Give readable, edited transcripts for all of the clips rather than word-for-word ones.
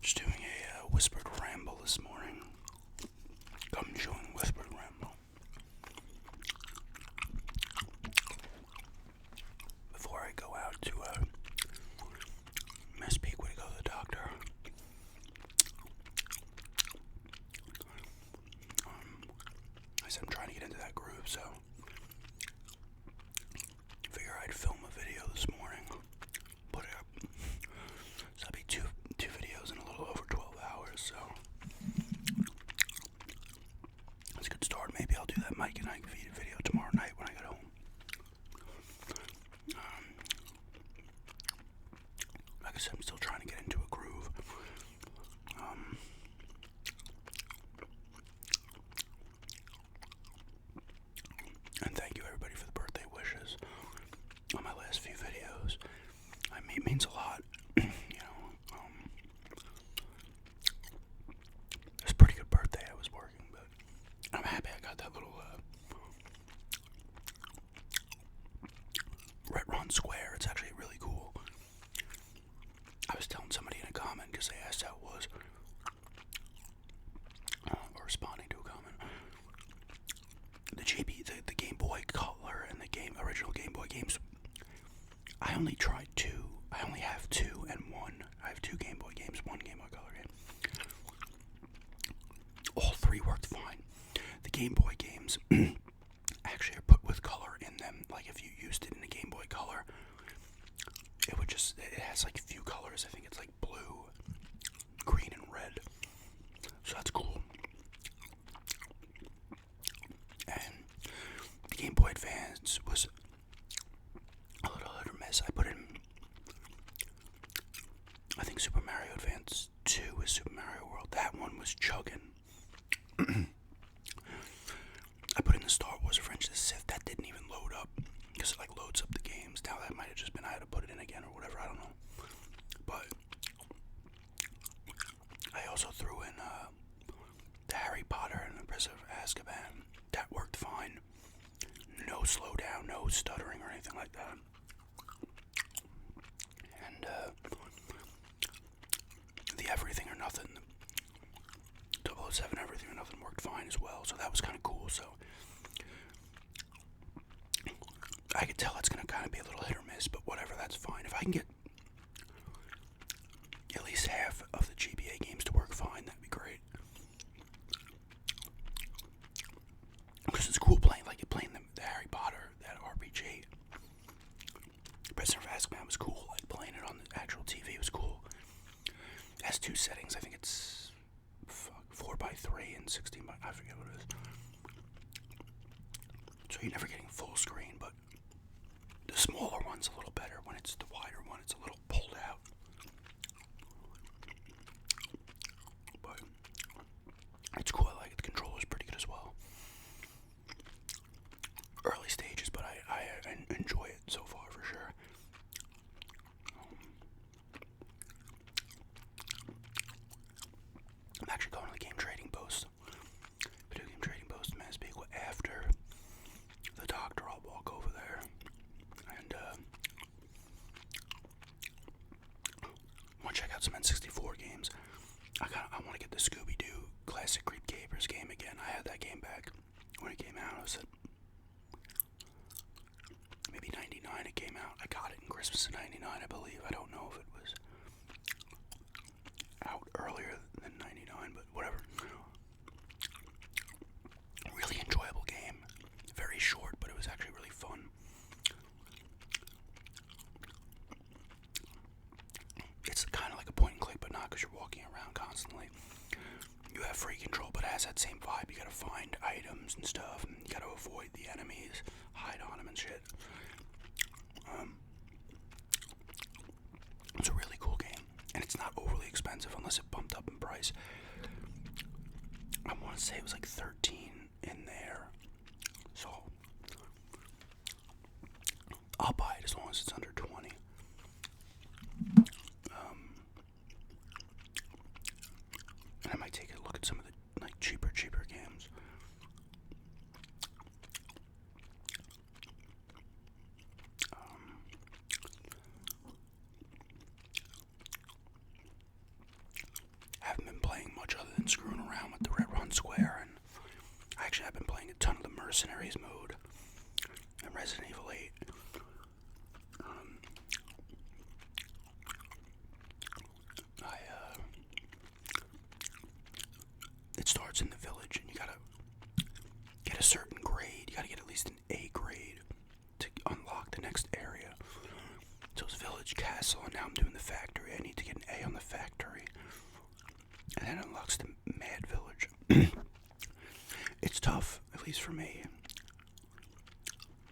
Just doing a whispered ramble this morning. Come join Whispered Ramble. Before I go out to Miss Peak, to go to the doctor. I said I'm trying to get into that groove, so figure I'd film a video this morning, put it up. So that'll be two videos in a little over 12 hours, so that's a good start. Maybe I'll do that Mike and Ike video tomorrow night when I get home. Like I said, I'm still trying to get into a groove. And thank you everybody for the birthday wishes on my last few videos. I mean, it means a lot. It was a pretty good birthday. I was working, but I'm happy I got that little Red Run Square. It's actually really cool. I was telling somebody in a comment because they asked how it was, or responding to a comment. The Game Boy Color and the original Game Boy games. I only tried two. I only have two and one. I have two Game Boy games, one Game Boy Color game. All three worked fine. The Game Boy games actually are put with color in them. Like if you used it in a Game Boy Color, it has like a few colors. I think it's like blue, green, and red. So that's cool. And the Game Boy Advance was a little hit or miss. I put in, I think Super Mario Advance 2 is Super Mario World. That one was chugging. I put in the Star Wars Revenge of the Sith. That didn't even load up because it like loads up the games. Now that might have just been I had to put it in again or whatever. I don't know. But I also threw in the Harry Potter and the Prisoner of Azkaban. That worked fine. No slowdown, no stuttering or anything like that. And the Everything or Nothing, 007 Everything or Nothing worked fine as well. So that was kind of cool. So I could tell it's going to kind of be a little hit or miss, but whatever, that's fine. If I can get at least half of the GBA games to work fine, that'd be great. Because it's cool playing the Harry Potter, that RPG. Prisoner of Azkaban was cool. Like playing it on the actual TV was cool. It has two settings. I think it's 4:3 and 16 by, I forget what it is. So you're never getting full screen, but the smaller one's a little better. When it's the wider one, it's a little pulled out. But it's cool. I like it. The controller's pretty good as well. Early stages, but I enjoy it so far for sure. I'm actually going to the Game Trading Post. Video Game Trading Post in Massapequa after the doctor. I'll walk over there and want to check out some N64 games. I want to get the Scooby-Doo Classic Creep Capers game again. I had that game back when it came out. I was at maybe 99 it came out. I got it in Christmas of 99, I believe. I don't know if it was out earlier than 99, but whatever. Really enjoyable game. Very short, but it was actually really fun. It's kind of like a point and click, but not because you're walking around constantly. You have free control, but it has that same vibe. You gotta find items and stuff, and you gotta avoid the enemies, hide on them and shit. It's a really cool game, and it's not overly expensive unless it bumped up in price. I want to say it was like 13 in there, so I'll buy it as long as it's under 20. And I might take a look at some of the like cheaper games. playing a ton of the Mercenaries mode and Resident Evil 8. It starts in the village, and you gotta get a certain grade. You gotta get at least an A grade to unlock the next area. So it's village, castle, and now I'm doing the factory. I need to get an A on the factory, and that unlocks the Mad Village. It's tough, at least for me.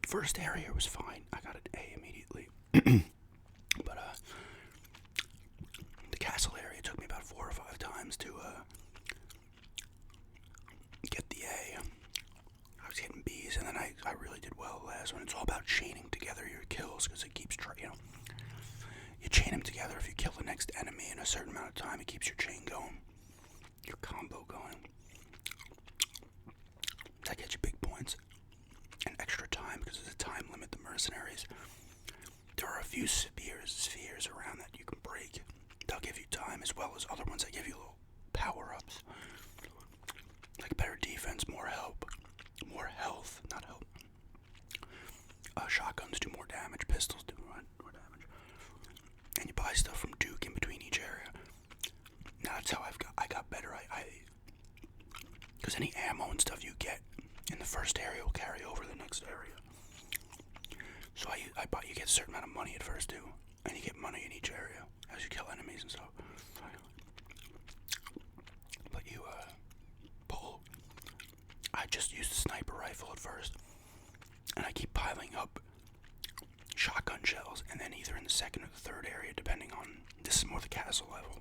First area was fine. I got an A immediately. But the castle area took me about 4 or 5 times to get the A. I was getting B's, and then I really did well the last one. It's all about chaining together your kills, because it keeps, you chain them together. If you kill the next enemy in a certain amount of time, it keeps your chain going, your combo going. That gets you big points and extra time, because there's a time limit. The Mercenaries, there are a few spheres around that you can break. They'll give you time, as well as other ones that give you little power-ups, like better defense, more health, not help. Shotguns do more damage, pistols do more damage, and you buy stuff from Duke in between each area. Now that's how I got better. Because any ammo and stuff you get in the first area will carry over the next area. So you get a certain amount of money at first too, and you get money in each area as you kill enemies and stuff. But you pull. I just used a sniper rifle at first, and I keep piling up shotgun shells, and then either in the second or the third area, depending on, this is more the castle level,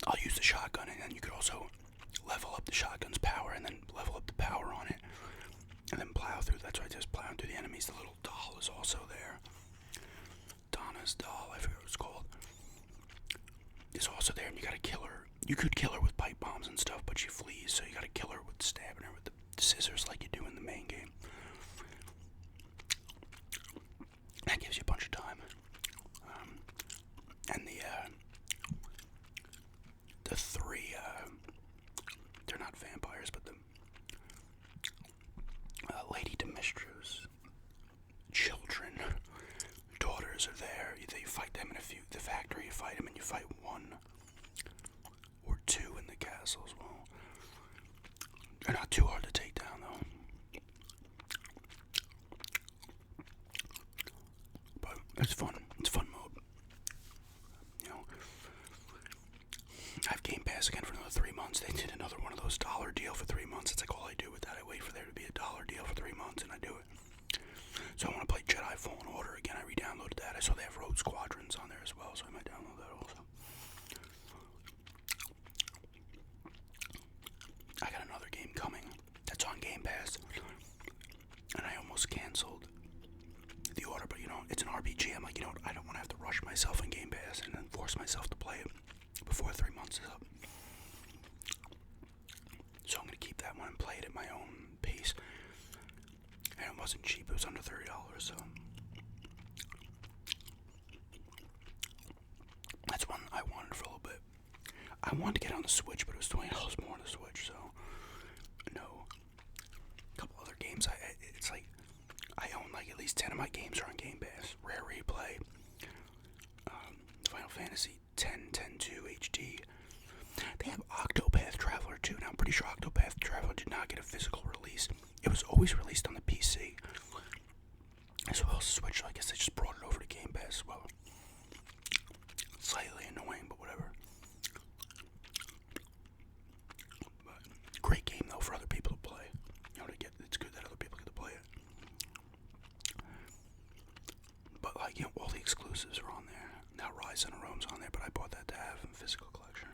I'll use the shotgun, and then you could also level up the shotgun's power, and then level up the power on it, and then plow through. That's why I just plowing through the enemies. The little doll is also there. Donna's doll, I forget what it's called, is also there, and you gotta kill her. You could kill her with pipe bombs and stuff, but she flees, so you gotta kill her with stabbing her with the scissors like you do in the main game. That gives you a bunch of time. And the 3, they're not vampires, but the Lady Dimistru's children, daughters are there. You fight them in the factory, you fight them, and you fight 1 or 2 in the castle as well. They're not too hard to take down, though. But it's fun. It's fun mode. I have Game Pass again for another 3 months. They did another one of those dollar deal for 3 months. It's like all I do with that. I wait for there to be a dollar deal for 3 months, and I do it. So I want to play Jedi Fallen Order again. I re-downloaded that. I saw they have Rogue Squadrons on there as well, so I might download that also. I got another game coming that's on Game Pass, and I almost canceled the order, but it's an RPG. I'm like, I don't want to have to rush myself in Game Pass and then force myself to play it before 3 months is up. So I'm going to keep that one and play it at my own pace. And it wasn't cheap, it was under $30, so that's one I wanted for a little bit. I wanted to get on the Switch, but it was $20 more on the Switch, so no. A couple other games, it's like I own like at least 10 of my games are on Game Pass. Rare Replay, Final Fantasy 10-2 HD. They have Octopath Traveler too. Now I'm pretty sure Octopath Traveler did not get a physical release. It was always released on the PC. As well as Switch, so I guess they just brought it over to Game Pass as well. Slightly annoying, but whatever. But great game though for other people to play. It's good that other people get to play it. But all the exclusives are on there. Now Rise Center Rome's on there, but I bought that to have in physical collection.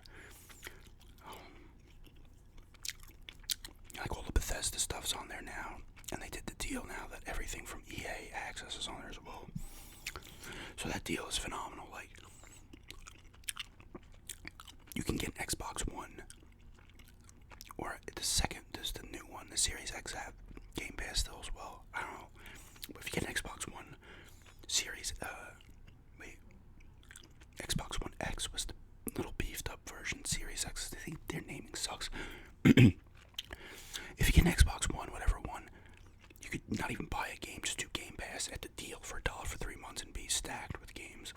Like all the Bethesda stuff's on there now, and they did the deal now that everything from EA Access is on there as well. So that deal is phenomenal. Like, you can get an Xbox One, or there's the new one, the Series X have Game Pass still as well. I don't know, but if you get an Xbox One Series, Xbox One X was the little beefed up version. Series X, I think their naming sucks. deal for $1 for 3 months and be stacked with games.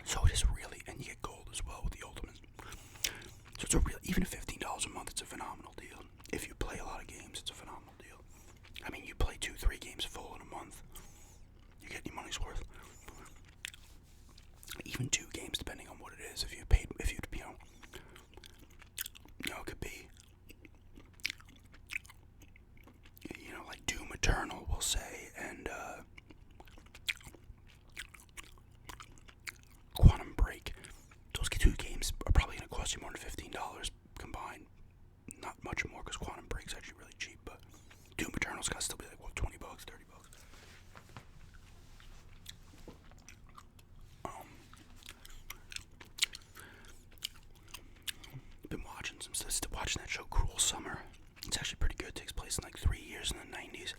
So it is really, and you get gold as well with the Ultimate. So it's a real, even at $15 a month, it's a phenomenal deal. If you play a lot of games, it's a phenomenal deal. I mean, you play 2-3 games full in a month, you get your money's worth. Even 2 games, depending on what it is. If you it could be, like Doom Eternal, we'll say, and Quantum Break. Those 2 games are probably going to cost you more than $15 combined. Not much more, because Quantum Break's actually really cheap, but Doom Eternal's got to still be like, what, $20, $30. Been watching watching that show Cruel Summer. It's actually pretty good. It takes place in like 3 years in the 90s.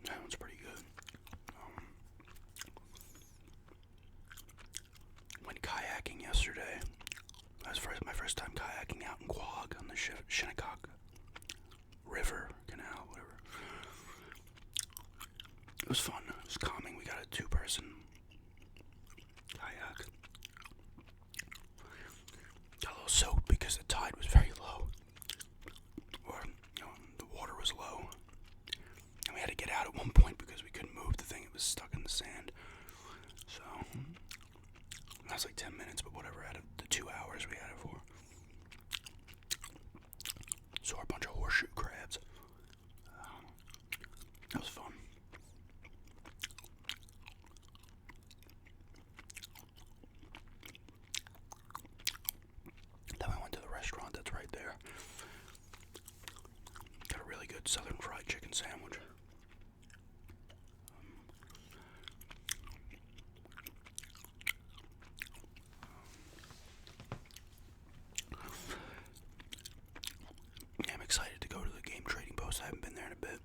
That one's pretty good. Went kayaking yesterday. That was my first time kayaking out in Quag on the Shinnecock River, canal, whatever. It was fun. It was calming. We got a 2-person kayak. Got a little soaked because the tide was very low. Or, the water was low. And we had to get out at one point because we couldn't move the thing. It was stuck in the sand. So, that was like 10 minutes, but whatever, out of the 2 hours we had it for. Saw a bunch of horseshoe crabs. That was fun. Then we went to the restaurant that's right there. Got a really good southern fried chicken sandwich. I'm excited to go to the game trading post. I haven't been there in a bit.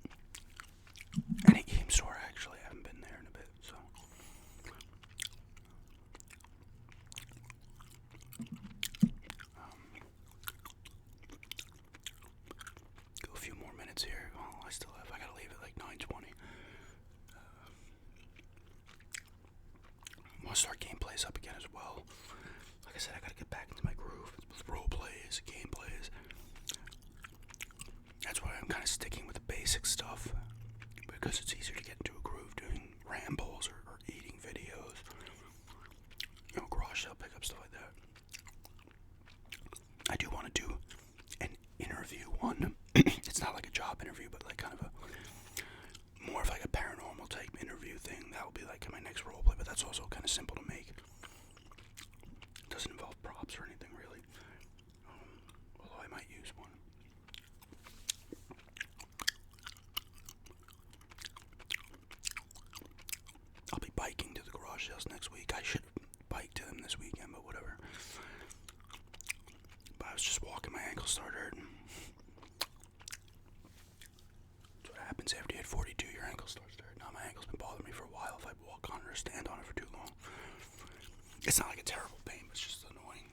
Any game store, actually. I haven't been there in a bit, so. Go a few more minutes here. Oh, I gotta leave at like 9:20. I want to start gameplays up again as well. Like I said, I gotta get back into my groove with role plays, gameplays. That's why I'm kind of sticking with the basic stuff, because it's easier to get into a groove doing rambles or eating videos, garage sale pickup, stuff like that. I do want to do an interview one. It's not like a job interview, but like kind of more of like a paranormal type interview thing. That will be like my next roleplay, but that's also kind of simple to make. It doesn't involve props or anything really, although I might use one. I'll be biking to the garage sales next week. I should bike to them this weekend, but whatever. But I was just walking, my ankle started hurting. That's what happens after you hit 42, your ankle starts to hurt. Now my ankle's been bothering me for a while if I walk on it or stand on it for too long. It's not like a terrible pain, but it's just annoying.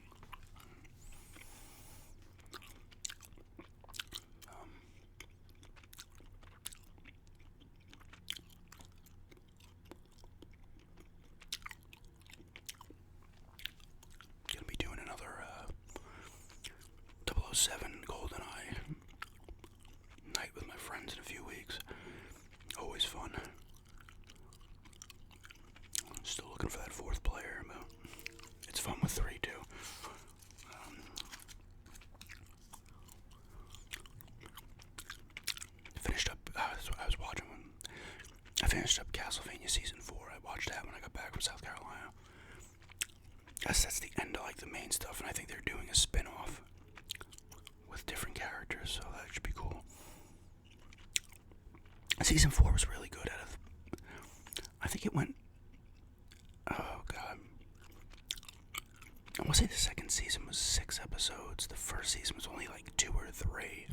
Gonna be doing another 007 GoldenEye night with my friends in a few weeks. Always fun. Still looking for that 4th player, but it's fun with 3 too. Finished up. That's what I was watching when I finished up Castlevania season 4. I watched that when I got back from South Carolina. Guess that's the end of like the main stuff, and I think they're doing a spin-off with different characters, so that should be cool. Season 4 was really good. I think it went, oh god, I want to say the second season was 6 episodes. The first season was only like 2 or 3,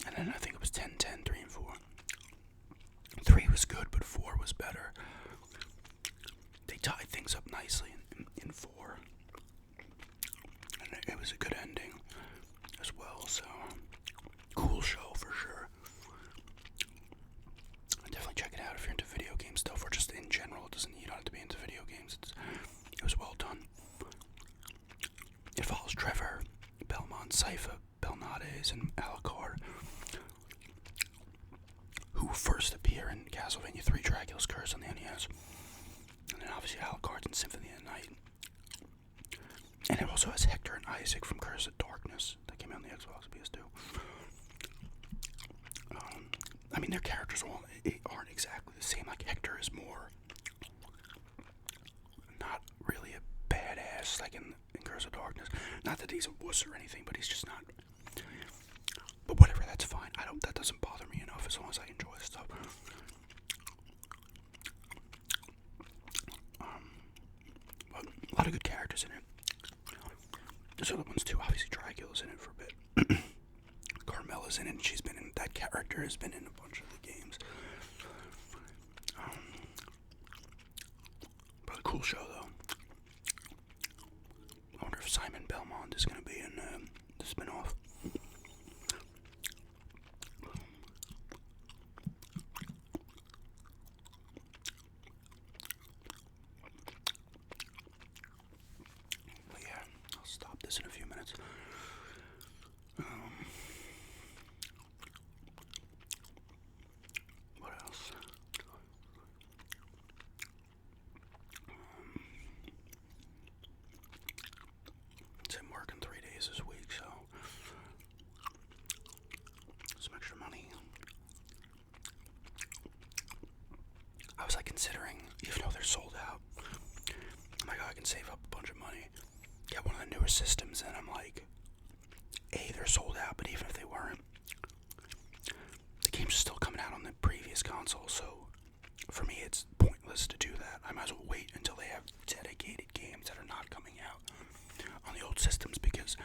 and then I think it was 10, 3 and 4. 3 was good, but 4 was better. They tied things up nicely in 4, and it was a good ending as well, so first appear in Castlevania 3 Dracula's Curse on the NES. And then obviously Alucard's in Symphony of the Night. And it also has Hector and Isaac from Curse of Darkness that came out on the Xbox and PS2. I mean, their characters aren't exactly the same. Like, Hector is more not really a badass, like in Curse of Darkness. Not that he's a wuss or anything, but he's just not. But whatever, that's fine. That doesn't bother me enough as long as I enjoy the stuff. But a lot of good characters in it. There's other ones too. Obviously, Dracula's in it for a bit. Carmela's in it, and that character has been in a bunch of the games. But a cool show, though. I wonder if Simon Belmont is going to be in the spin-off. But yeah, I'll stop this in a few minutes. What else? I'm working 3 days this week, so some extra money. I was like considering, even though they're sold out, I'm like, I can save up a bunch of money, get one of the newer systems, and I'm like, they're sold out, but even if they weren't, the games are still coming out on the previous console, so for me it's pointless to do that. I might as well wait until they have dedicated games that are not coming out on the old systems, because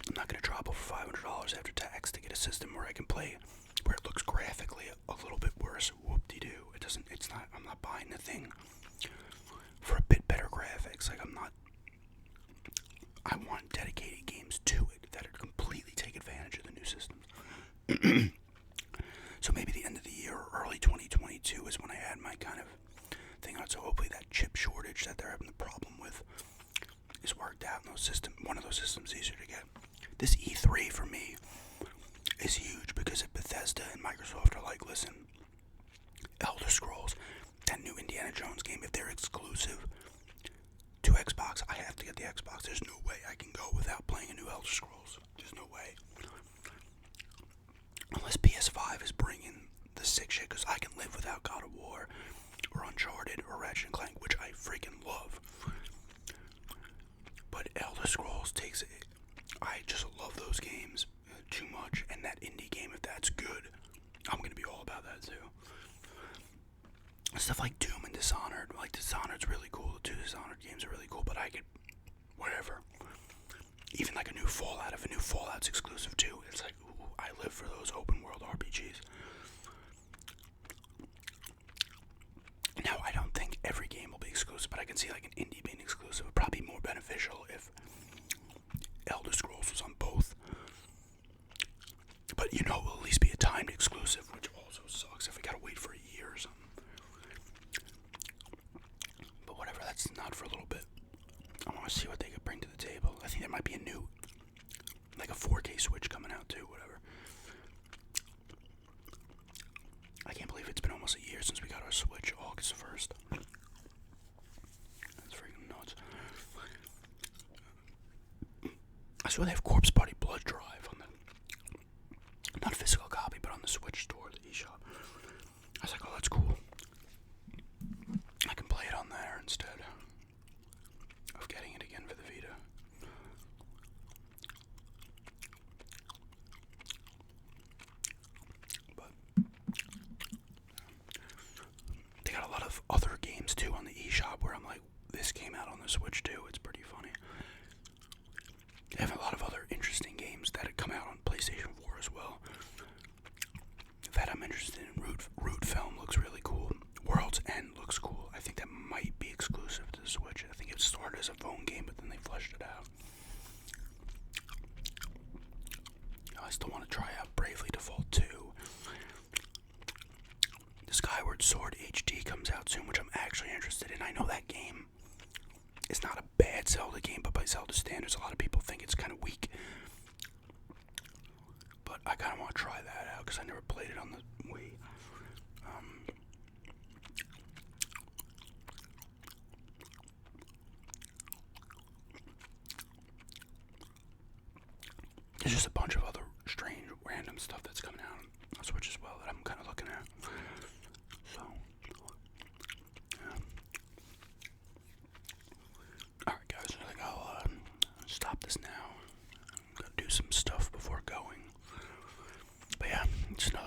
I'm not going to drop over $500 after tax to get a system where I can play, where it looks graphically a little bit worse. Whoop-de-doo. I'm not buying the thing for a bit better graphics. Like, I want dedicated games to it that are completely take advantage of the new systems. So maybe the end of the year or early 2022 is when I had my kind of thing out. So hopefully that chip shortage that they're having the problem with is worked out in those systems. One of those systems easier to get. This E3 for me is huge because if Bethesda and Microsoft are like, listen, Elder Scrolls, that new Indiana Jones game, if they're exclusive to Xbox, I have to get the Xbox. There's no way I can go without playing a new Elder Scrolls. There's no way. Unless PS5 is bringing the sick shit, because I can live without God of War or Uncharted or Ratchet & Clank, which I freaking love. But Elder Scrolls takes it. I just love those games too much, and that indie game, if that's good, I'm gonna be all about that too. Stuff like Doom and Dishonored. Like, Dishonored's really cool. The 2 Dishonored games are really cool, but I could, whatever. Even like a new Fallout, if a new Fallout's exclusive too, it's like, ooh, I live for those open world RPGs. Now, I don't think every game will be exclusive, but I can see like an indie being exclusive. It would probably be more beneficial if Elder Scrolls was on both. But it will at least be a timed exclusive, which also sucks if we gotta wait for a year or something. But whatever, that's not for a little bit. I want to see what they could bring to the table. I think there might be a new, like a 4K Switch coming out too, whatever. I can't believe it's been almost a year since we got our Switch, August 1st. That's freaking nuts. I saw they have Corpse Party Blood Drive on the, not physical copy, but on the Switch store, the eShop. I was like, oh, that's cool. I can play it on there instead of getting it again for the Vita. But they got a lot of other games too on the eShop where I'm like, this came out on the Switch too. It's pretty funny. They have a lot of other interesting games that had come out on PlayStation 4 as well. That I'm interested in. Root Film looks really cool. World's End looks cool. I think that might be exclusive to the Switch. I think it started as a phone game, but then they fleshed it out. I still want to try out Bravely Default 2. The Skyward Sword HD comes out soon, which I'm actually interested in. I know that game is not a bad Zelda game, but by Zelda standards, a lot of people think it's kind of weak. But I kind of want to try that out because I never played it on the Wii. There's just a bunch of other strange, random stuff that's coming out on Switch as well that I'm kind of looking at. So, yeah. Alright, guys, I think I'll stop this now. I'm gonna do some stuff before going. But yeah, it's another